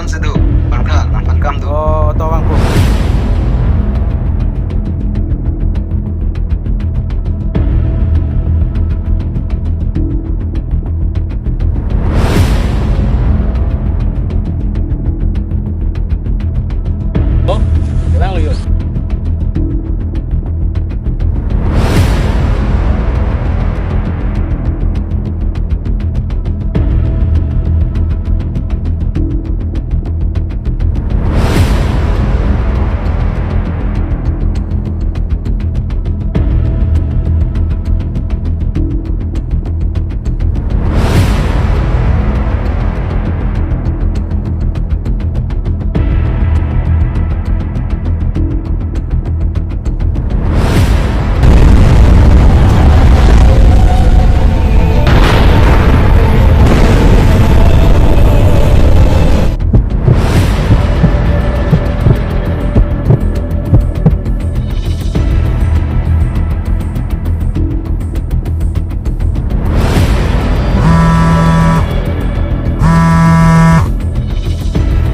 chance tu. Bangka, nampan kam tu. Oh, tawang po. Oh, kailangan yun.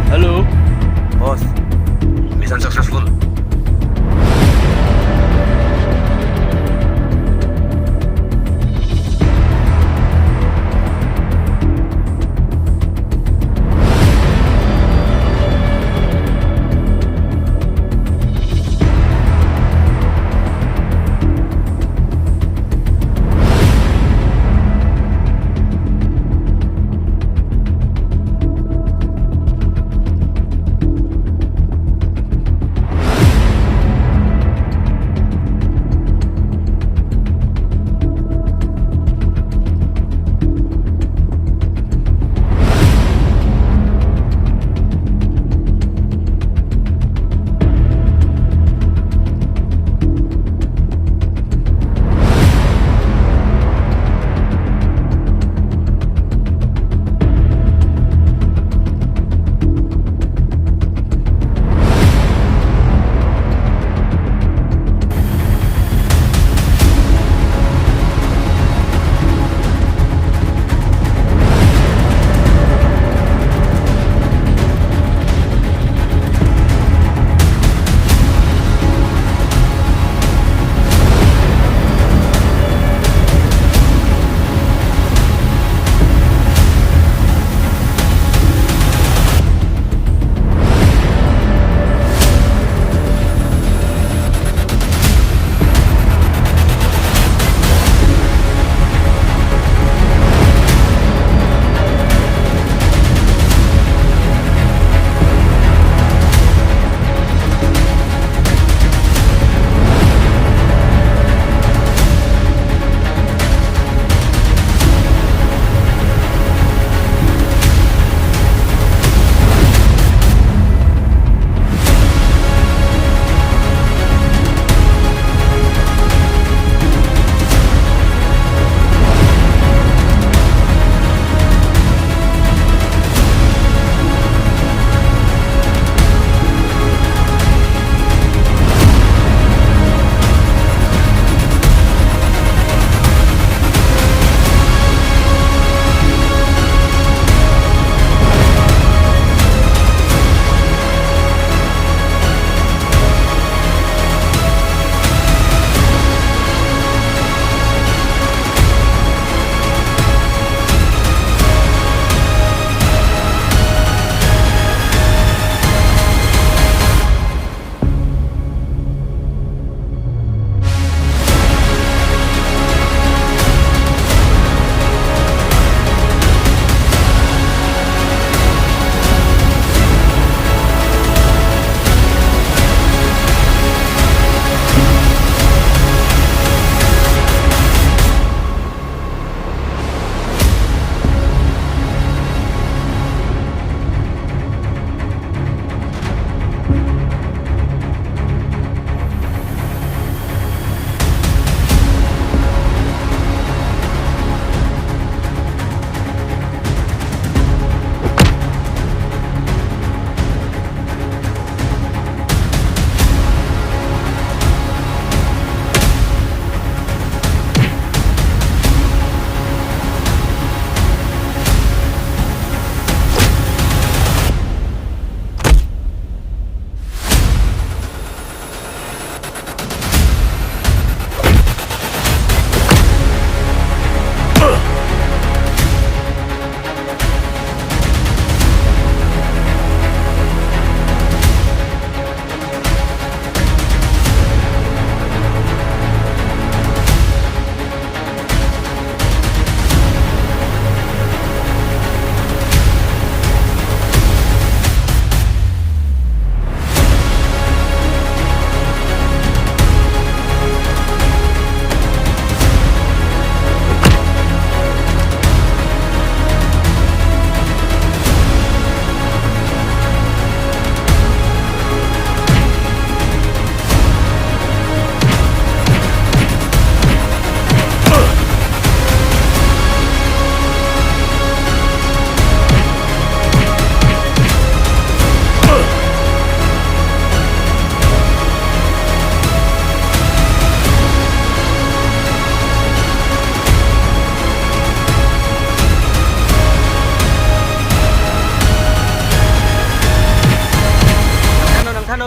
Halo? Boss, Mission successful.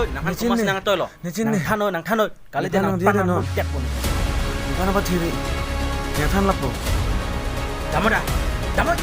ơi nang han kumas nang toy lo nang than ơi kali dia nang pan nang tiap pun bukan apa diri yang tan lapo damada damad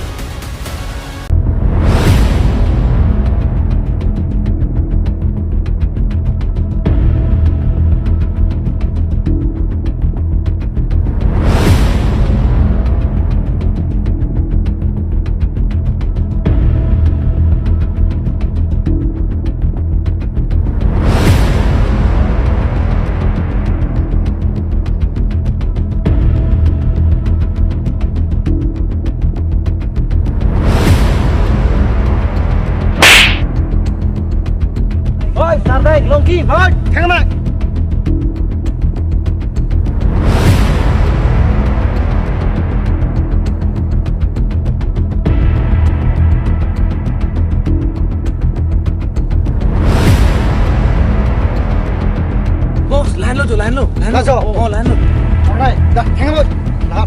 ôi sar đây lông kim ôi thằng này bos lain lo lain lo oh lain lo đây dah thằng ơi dah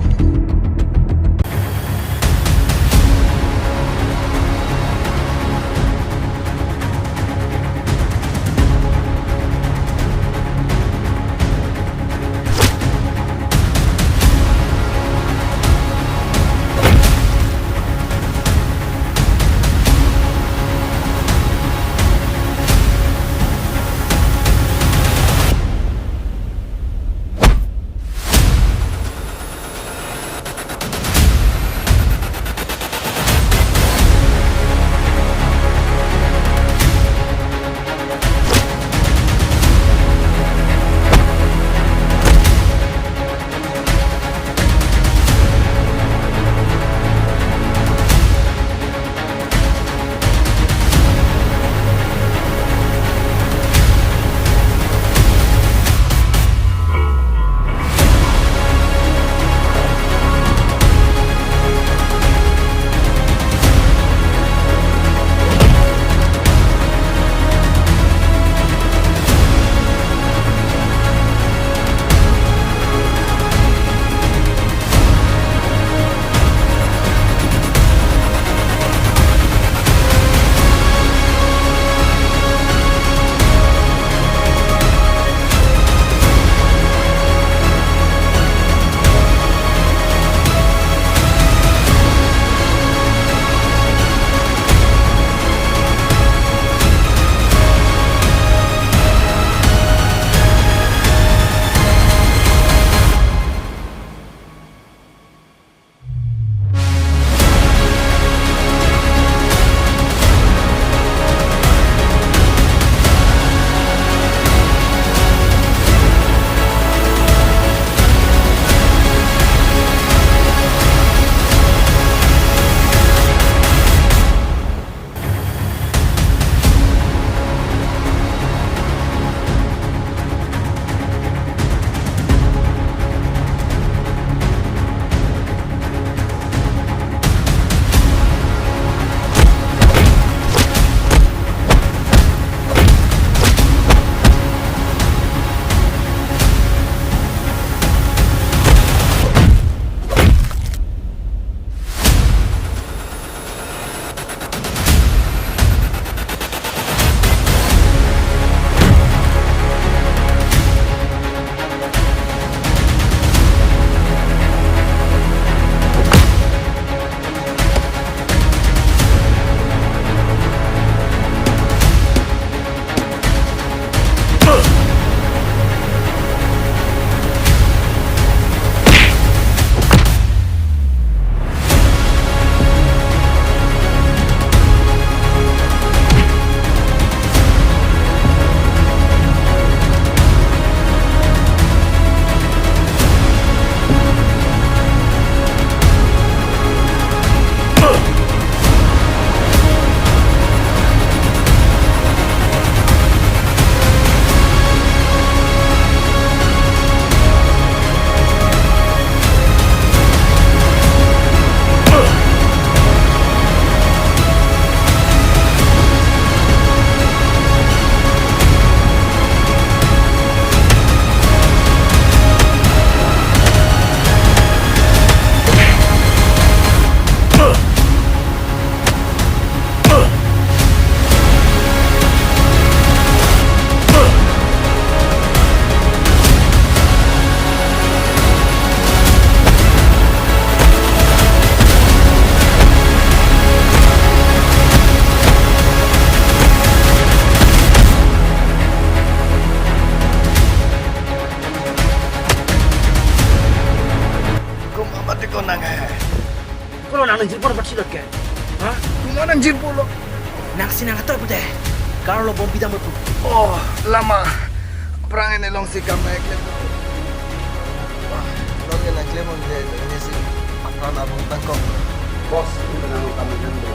anjir pun dapat silat kan? Hah? Gimana anjir pula? Nang sinang atau putih. Kalau lo bom bidang betul. Oh, lama. Perang ini long sikam naik level. Wah, lo yang naik lemon deh, ini sih makan abang tangkong. Bos, ini nang kami dulu.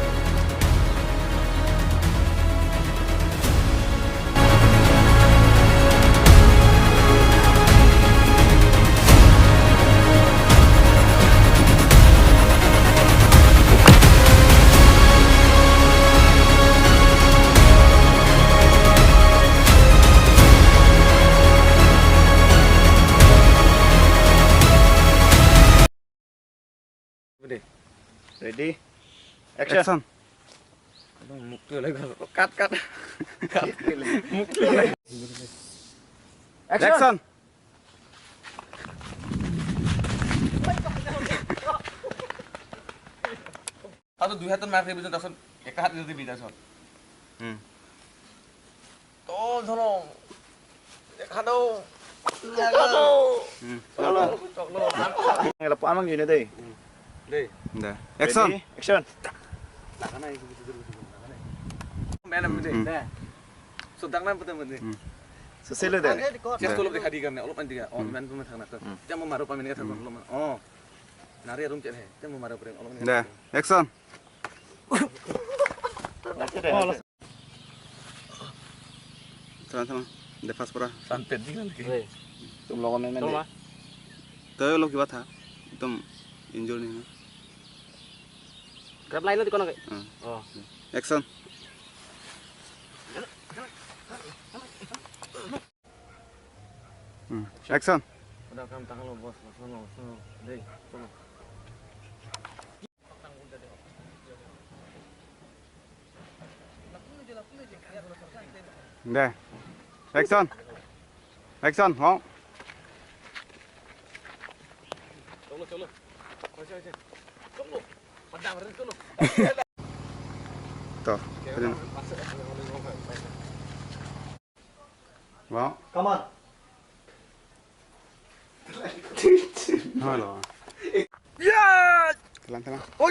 Ready? Action. Mukti lagi. Cut. Mukti lagi. Action. Atau 2 হাত মাৰি দিবি তাৰপিছত এক হাত দিবি তাৰপিছত তো ধৰো এক হাতও Ngalah pak amang gini deh. দেই Dah. Action. Action. মেন আমি দে সুদাং নাম পতে মতে Selesai deh. Just tolong dikadi kan অলপ মান দিগা অন মেন তুমি থাকনা তো তেম মারো পামিনে থাকনা অলপ মান নারে রুম চেহে তেম মারো পরে অলপ মান Dah. Action. Teman-teman, udah fast pura. santet di lagi तुम लोगों में मैंने तो ये लोग की बात है तुम इंजोर नहीं हो Grab lain lo di kono kayak. हाँ action action Udah kamu tangan lo bos, sono. Deh, sono. dah action action हाँ চলো চলো padang ren চলো तो वाह Come on. halo ya telan oh